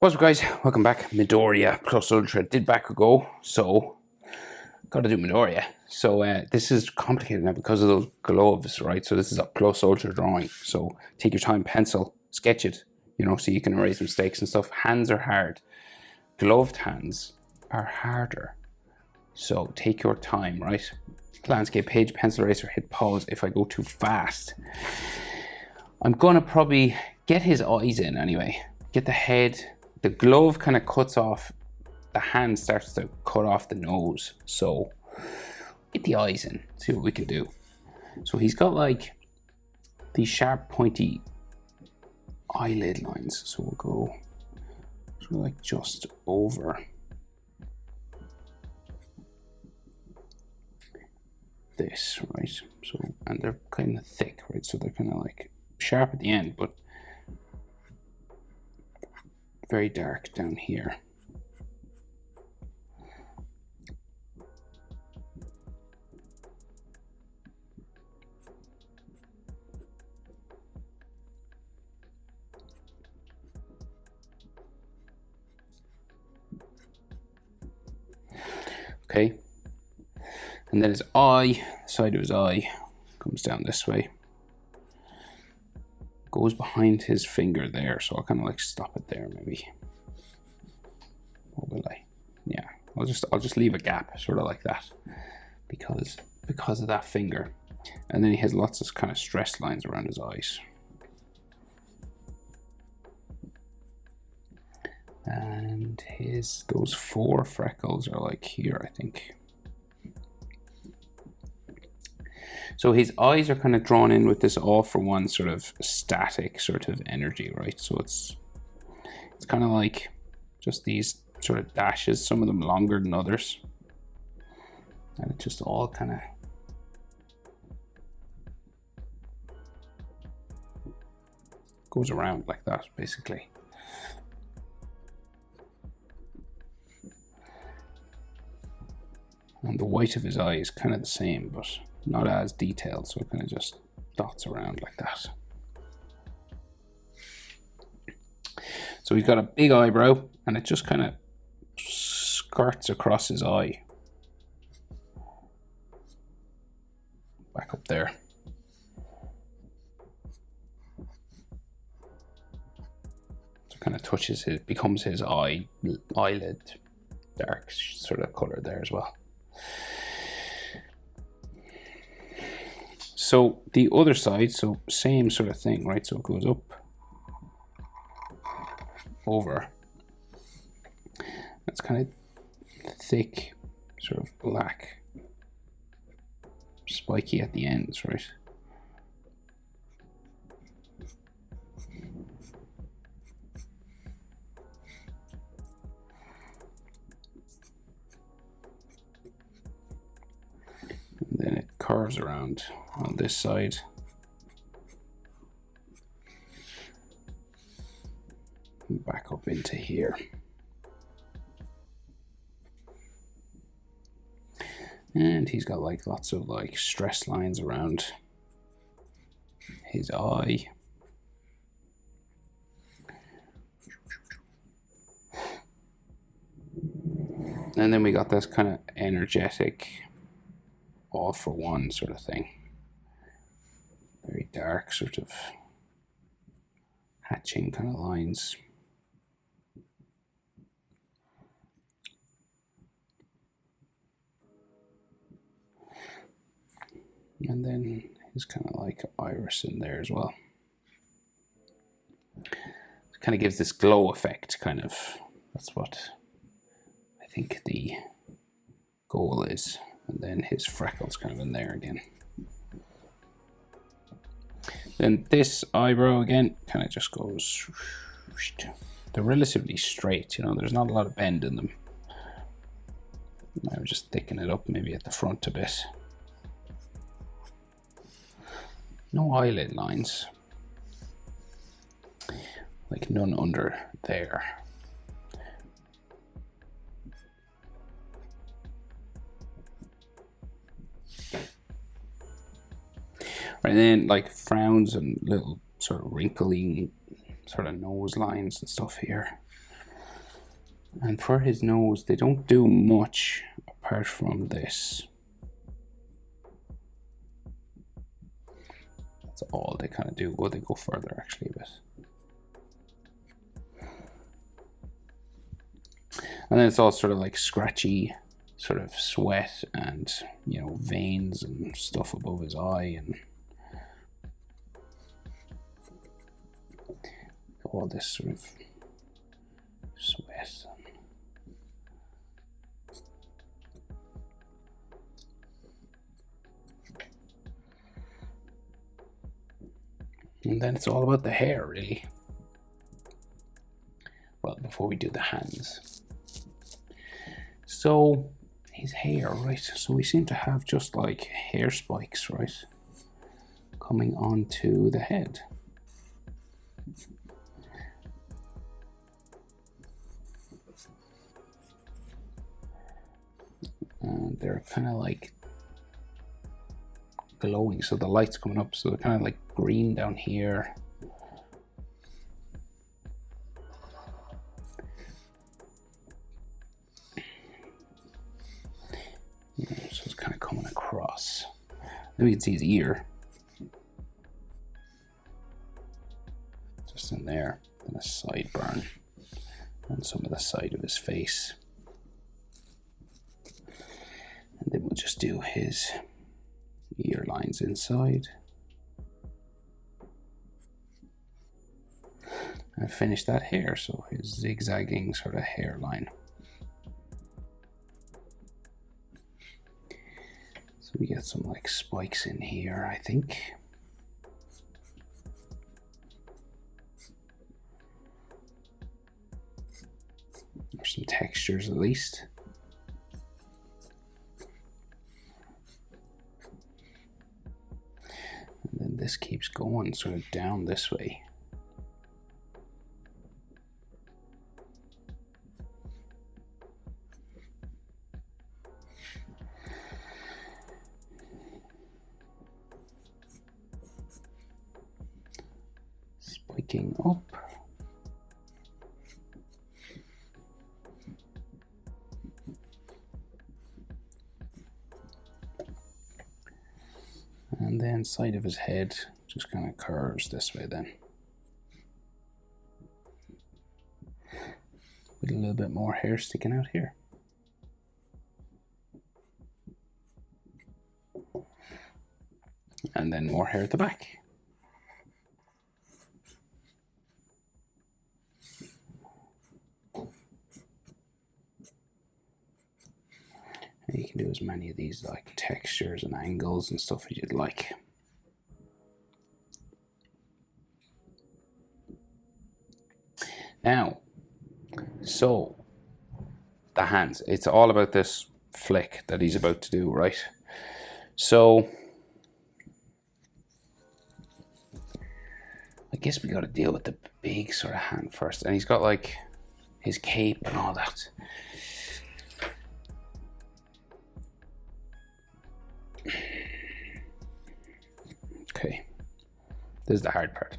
What's up, guys? Welcome back. Midoriya plus Ultra did back a go, so gotta do Midoriya. So this is complicated now because of those gloves, right? So this is a plus Ultra drawing. So take your time, pencil, sketch it, so you can erase mistakes and stuff. Hands are hard. Gloved hands are harder. So take your time, right? Landscape page, pencil eraser, hit pause if I go too fast. I'm gonna probably get his eyes in anyway. Get the head. The glove kind of cuts off, the hand starts to cut off the nose. So get the eyes in, see what we can do. So he's got like these sharp pointy eyelid lines. So we'll go sort of like just over this, right? So, and they're kind of thick, right? So they're kind of like sharp at the end, but very dark down here. Okay, and then his eye, the side of his eye comes down this way, goes behind his finger there. So I'll kind of like stop it there maybe. Or will I? Yeah, I'll just leave a gap sort of like that because of that finger. And then he has lots of kind of stress lines around his eyes. And those 4 freckles are like here, I think. So his eyes are kind of drawn in with this all for one sort of static sort of energy, right? So it's kind of like just these sort of dashes, some of them longer than others. And it just all kind of goes around like that, basically. And the white of his eye is kind of the same, but not as detailed, so it kind of just dots around like that. So he's got a big eyebrow, and it just kind of skirts across his eye. Back up there. So kind of touches his, becomes his eyelid, dark sort of color there as well. So the other side, so same sort of thing, right? So it goes up, over. It's kind of thick, sort of black, spiky at the ends, right? And then it curves around on this side. And back up into here. And he's got like lots of like stress lines around his eye. And then we got this kind of energetic, all for one sort of thing. Very dark, sort of hatching kind of lines. And then he's kind of like iris in there as well. It kind of gives this glow effect, kind of. That's what I think the goal is. And then his freckles kind of in there again. Then this eyebrow again kind of just goes. They're relatively straight, there's not a lot of bend in them. I would just thicken it up maybe at the front a bit. No eyelid lines. Like none under there. Right, and then like frowns and little sort of wrinkling sort of nose lines and stuff here. And for his nose, they don't do much apart from this. That's all they kind of do. Well, they go further actually a bit. And then it's all sort of like scratchy, sort of sweat and, you know, veins and stuff above his eye and all this sort of sweat. And then it's all about the hair, really. Well, before we do the hands. So, his hair, right? So we seem to have just like hair spikes, right? Coming onto the head. And they're kind of like glowing, so the light's coming up, so they're kind of like green down here. So it's kind of coming across. Then we can see his ear. Just in there. And a sideburn. And some of the side of his face. And then we'll just do his ear lines inside. And finish that hair, so his zigzagging sort of hairline. So we get some like spikes in here, I think. Or some textures at least. And then this keeps going sort of down this way. Spiking up. And then side of his head just kind of curves this way then. With a little bit more hair sticking out here. And then more hair at the back. And you can do as many of these like textures and angles and stuff as you'd like. Now, so the hands, it's all about this flick that he's about to do, right? So I guess we got to deal with the big sort of hand first. And he's got like his cape and all that. Okay, this is the hard part.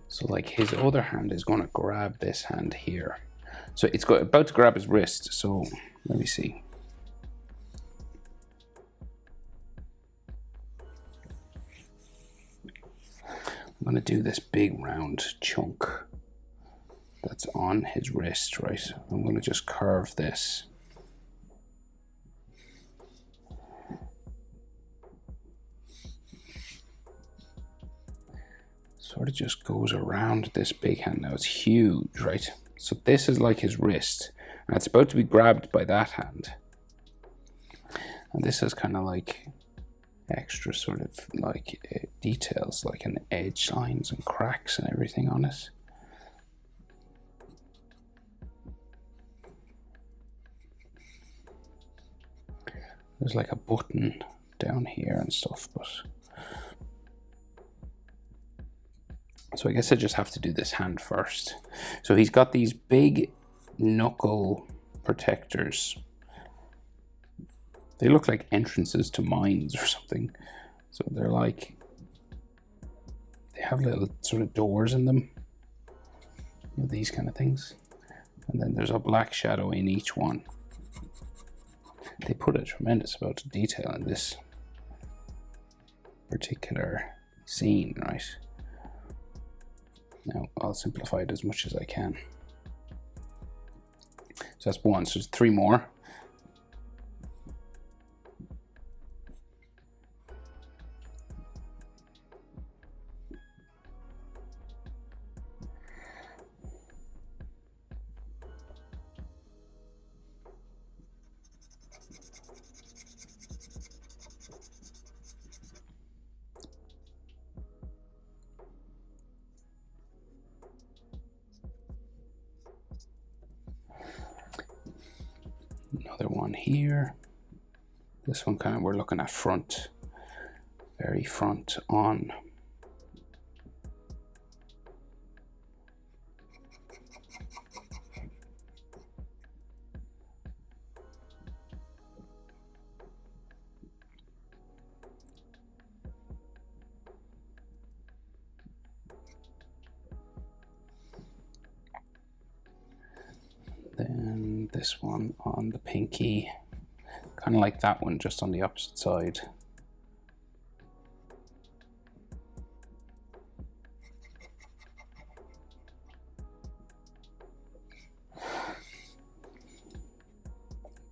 So like his other hand is going to grab this hand here. So it's about to grab his wrist. So let me see. I'm going to do this big round chunk that's on his wrist, right? I'm going to just curve this. Sort of just goes around this big hand. Now it's huge, right? So this is like his wrist, and it's about to be grabbed by that hand. And this is kind of like extra sort of like details, like an edge lines and cracks and everything on it. There's like a button down here and stuff, but so I guess I just have to do this hand first. So he's got these big knuckle protectors. They look like entrances to mines or something. So they're like, they have little sort of doors in them. these kind of things. And then there's a black shadow in each one. They put a tremendous amount of detail in this particular scene, right? Now I'll simplify it as much as I can. So that's one, so there's 3 more. Another one here. This one kind of, we're looking at front, very front on. Then this one on the pinky, kind of like that one, just on the opposite side.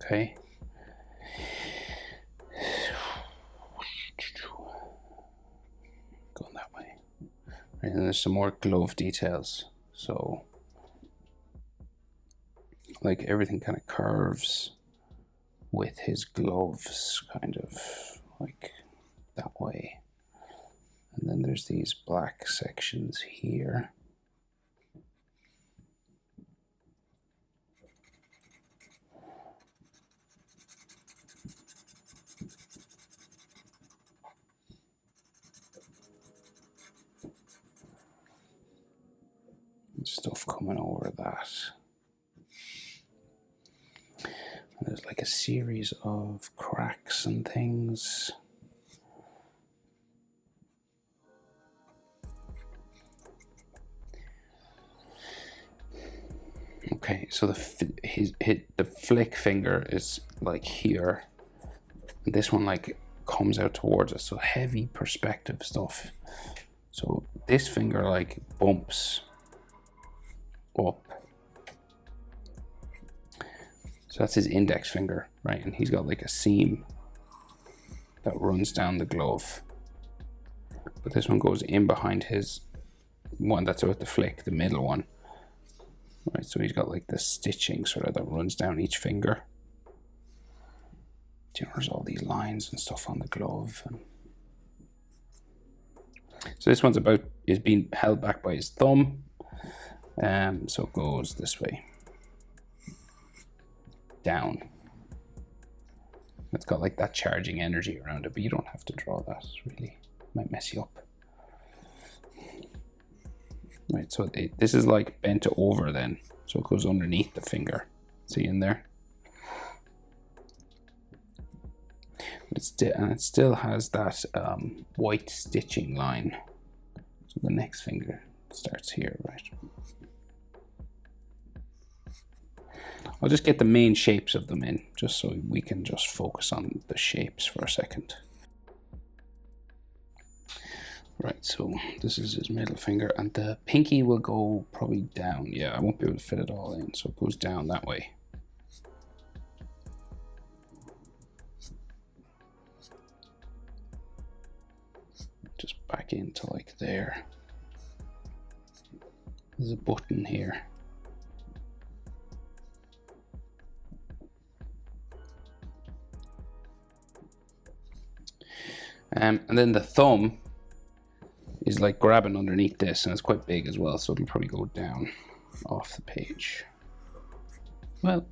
Okay. Going that way. Right, and there's some more glove details. So like everything kind of curves with his gloves, kind of like that way. And then there's these black sections here. Stuff coming over that. And there's like a series of cracks and things. Okay, so the flick finger is like here. And this one like comes out towards us, so heavy perspective stuff. So this finger like bumps up. So that's his index finger, right? And he's got like a seam that runs down the glove. But this one goes in behind his one that's about to flick, the middle one. Right, so he's got like the stitching sort of that runs down each finger. There's all these lines and stuff on the glove. And so this one's is being held back by his thumb. So it goes this way. Down. It's got like that charging energy around it, but you don't have to draw that, really. It might mess you up. Right, so this is like bent over then. So it goes underneath the finger. See in there? But it still has that white stitching line. So the next finger starts here, right? I'll just get the main shapes of them in, just so we can just focus on the shapes for a second. Right, so this is his middle finger, and the pinky will go probably down. Yeah, I won't be able to fit it all in, so it goes down that way. Just back into like there. There's a button here. And then the thumb is like grabbing underneath this, and it's quite big as well, so it'll probably go down off the page. Well,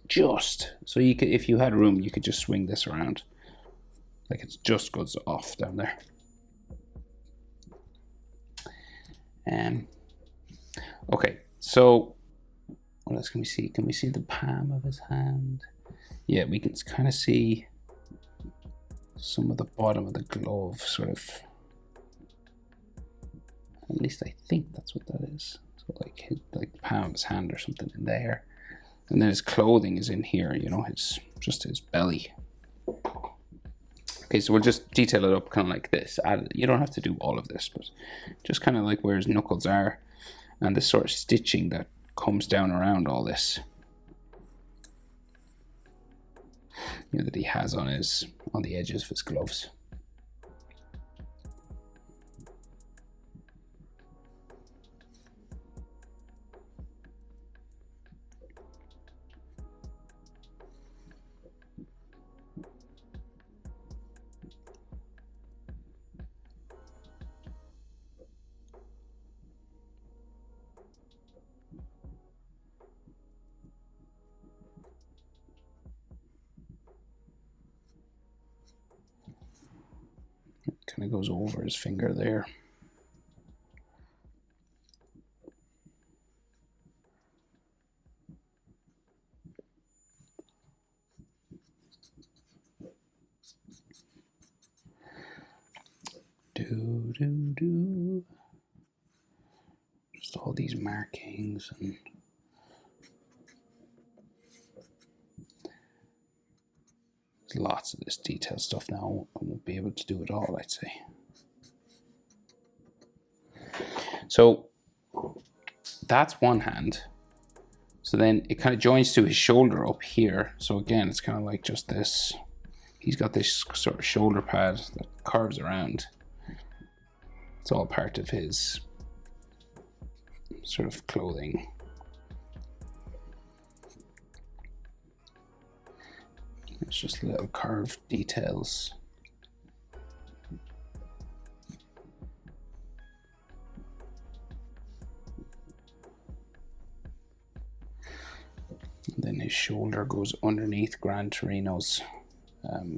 just so you could, if you had room, you could just swing this around, like it just goes off down there. Okay, so what else can we see? Can we see the palm of his hand? Yeah, we can kind of see some of the bottom of the glove, sort of. At least I think that's what that is. So like the palm of his hand or something in there. And then his clothing is in here, you know, just his belly. Okay, so we'll just detail it up kind of like this. You don't have to do all of this, but just kind of like where his knuckles are and the sort of stitching that comes down around all this. You know, that he has on the edges of his gloves. Kind of goes over his finger there. Just all these markings and lots of this detail stuff now. I won't be able to do it all, I'd say. So that's one hand. So then it kind of joins to his shoulder up here. So again, it's kind of like just this. He's got this sort of shoulder pad that curves around. It's all part of his sort of clothing. It's just little curved details. And then his shoulder goes underneath Gran Torino's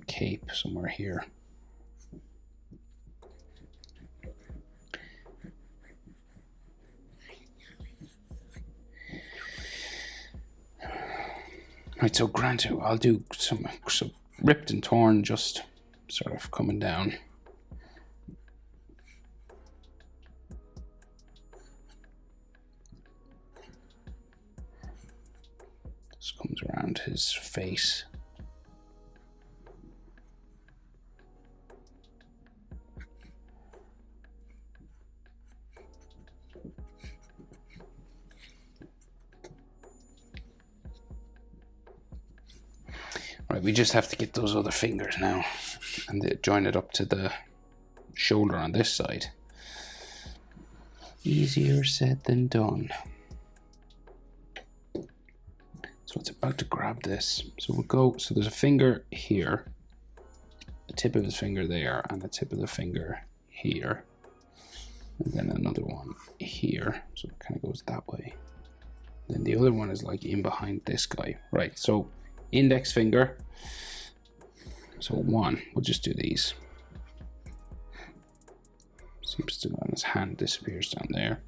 cape somewhere here. Right, so granted, I'll do some ripped and torn, just sort of coming down. This comes around his face. Right, we just have to get those other fingers now and join it up to the shoulder on this side. Easier said than done. So it's about to grab this. So we'll go, so there's a finger here, a tip of his finger there, and a tip of the finger here. And then another one here. So it kind of goes that way. Then the other one is like in behind this guy. Right, so index finger. So one, we'll just do these. Seems to, on his hand disappears down there.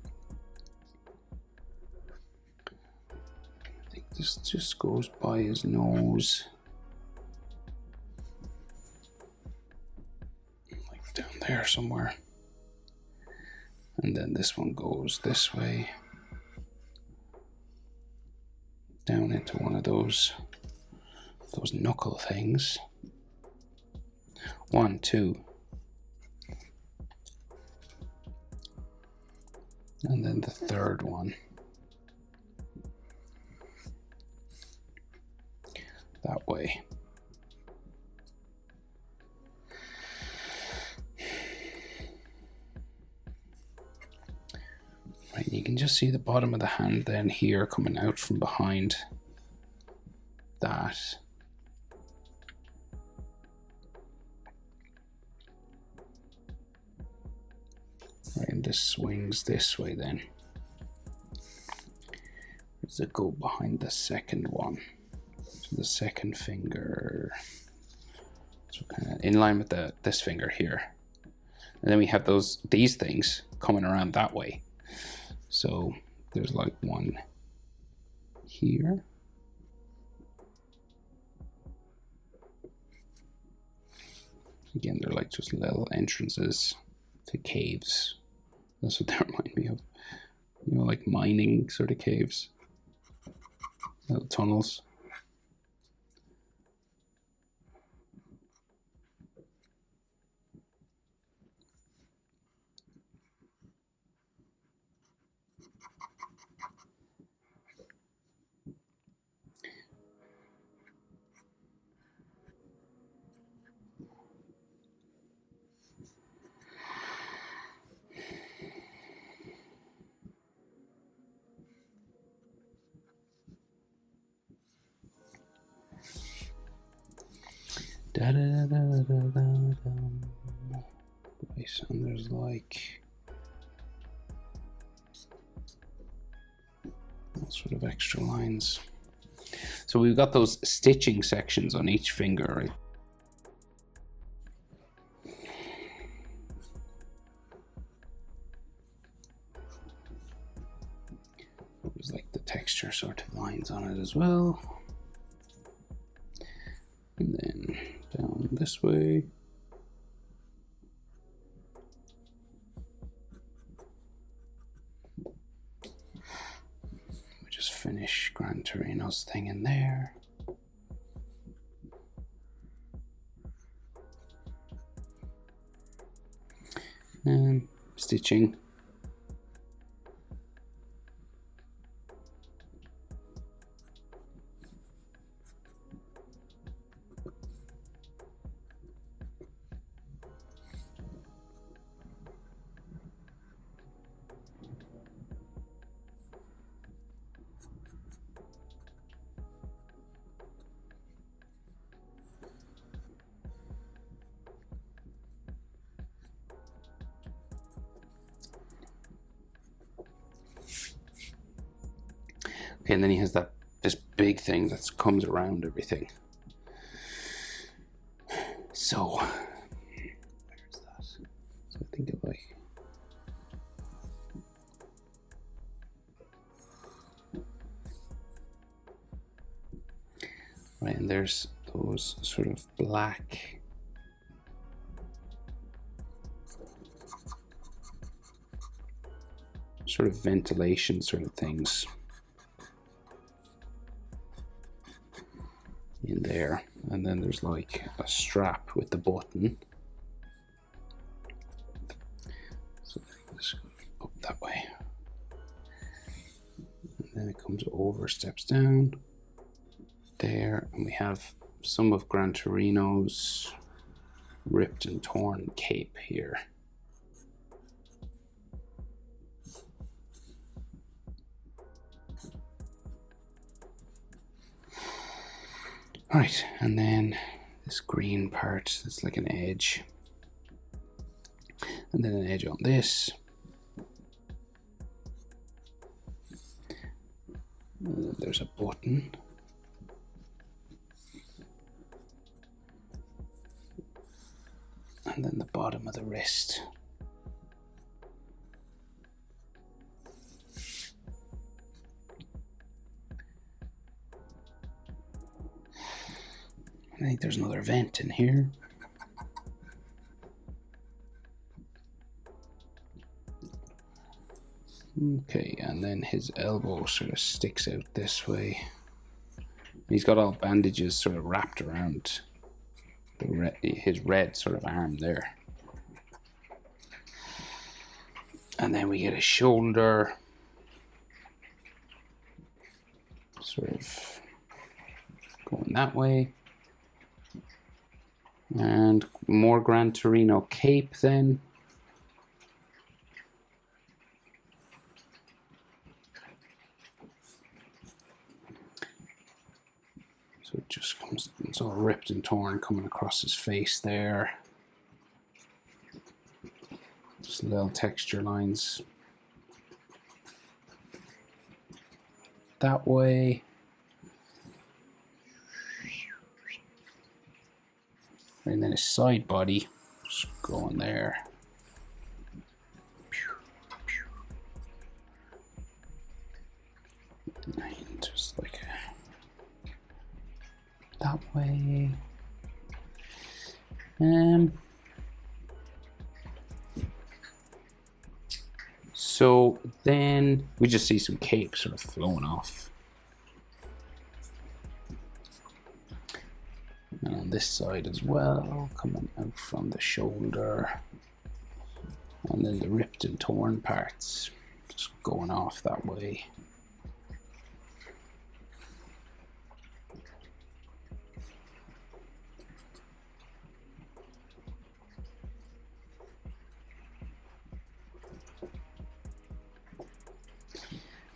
I think this just goes by his nose. Like down there somewhere. And then this one goes this way. Down into one of those knuckle things. 1, 2. And then the third one. That way. Right, you can just see the bottom of the hand then here coming out from behind that. Right, and this swings this way then. Does it go behind the second one? So the second finger, so kind of in line with this finger here. And then we have these things coming around that way. So there's like one here. Again, they're like just little entrances to caves That's what they remind me of. You know, like mining sort of caves. Little tunnels. Da, da, da, da, da, da. Right, and there's like all sort of extra lines. So we've got those stitching sections on each finger, right? There's like the texture sort of lines on it as well. And then down this way. We just finish Gran Torino's thing in there. And stitching. Okay, and then he has this big thing that comes around everything. So, where's that? So I think if I right, and there's those sort of black sort of ventilation sort of things in there, and then there's like a strap with the button, so this goes up that way, and then it comes over, steps down there, and we have some of Gran Torino's ripped and torn cape here. Right, and then this green part, that's like an edge, and then an edge on this. And then there's a button. And then the bottom of the wrist. I think there's another vent in here. Okay, and then his elbow sort of sticks out this way. He's got all bandages sort of wrapped around his red sort of arm there. And then we get a shoulder sort of going that way. And more Gran Torino cape then. So it just comes, it's all ripped and torn coming across his face there. Just little texture lines that way. And then his side body just going there. And just like that way. So then we just see some cape sort of flowing off. And on this side as well, coming out from the shoulder. And then the ripped and torn parts just going off that way.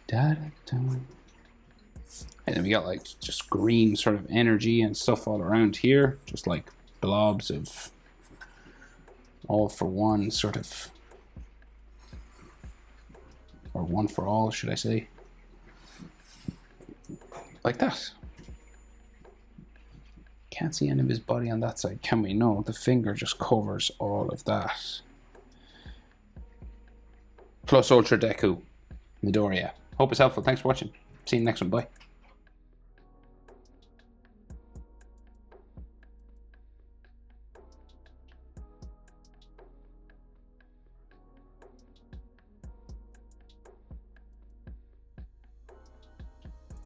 Da, da, da. And then we got like just green sort of energy and stuff all around here, just like blobs of all for one sort of, or one for all, should I say, like that. Can't see any of his body on that side, can we? No, the finger just covers all of that. Plus Ultra Deku, Midoriya. Hope it's helpful. Thanks for watching. See you in the next one. Bye.